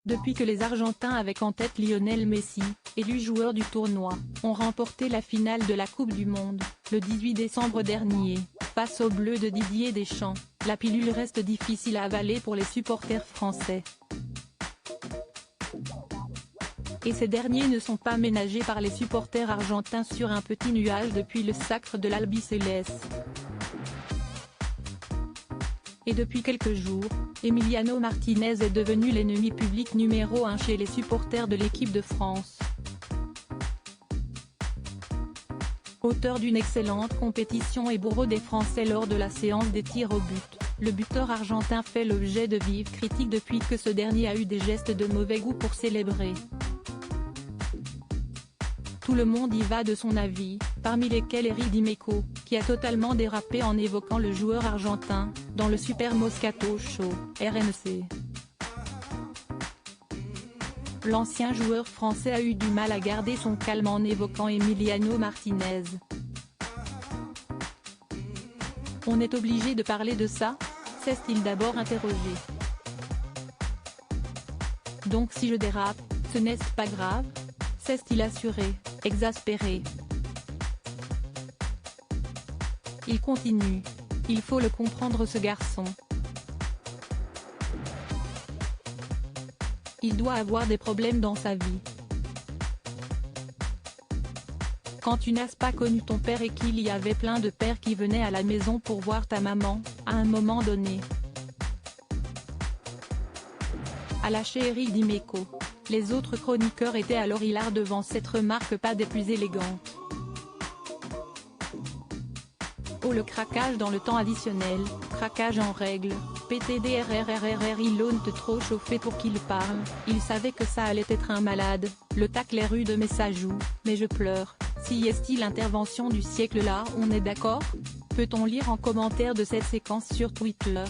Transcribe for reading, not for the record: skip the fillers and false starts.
Depuis que les Argentins avec en tête Lionel Messi, élu joueur du tournoi, ont remporté la finale de la Coupe du Monde, le 18 décembre dernier, face aux Bleus de Didier Deschamps, la pilule reste difficile à avaler pour les supporters français. Et ces derniers ne sont pas ménagés par les supporters argentins sur un petit nuage depuis le sacre de l'Albiceleste. Et depuis quelques jours, Emiliano Martinez est devenu l'ennemi public numéro 1 chez les supporters de l'équipe de France. Auteur d'une excellente compétition et bourreau des Français lors de la séance des tirs au but, le buteur argentin fait l'objet de vives critiques depuis que ce dernier a eu des gestes de mauvais goût pour célébrer. Tout le monde y va de son avis, parmi lesquels Eric Dimeco, qui a totalement dérapé en évoquant le joueur argentin, dans le Super Moscato Show, RMC. L'ancien joueur français a eu du mal à garder son calme en évoquant Emiliano Martinez. On est obligé de parler de ça, s'est-il d'abord interrogé. Donc si je dérape, ce n'est pas grave, s'est-il assuré, exaspéré. Il continue. Il faut le comprendre ce garçon. Il doit avoir des problèmes dans sa vie. Quand tu n'as pas connu ton père et qu'il y avait plein de pères qui venaient à la maison pour voir ta maman, à un moment donné. A lâché Eric Dimeco. Les autres chroniqueurs étaient alors hilars devant cette remarque pas des plus élégantes. Oh le craquage dans le temps additionnel, craquage en règle, PTDRRRRR ils l'ont trop chauffé pour qu'il parle, il savait que ça allait être un malade, le tacle est rude mais ça joue, mais je pleure, si est-il l'intervention du siècle là on est d'accord? Peut-on lire en commentaire de cette séquence sur Twitter?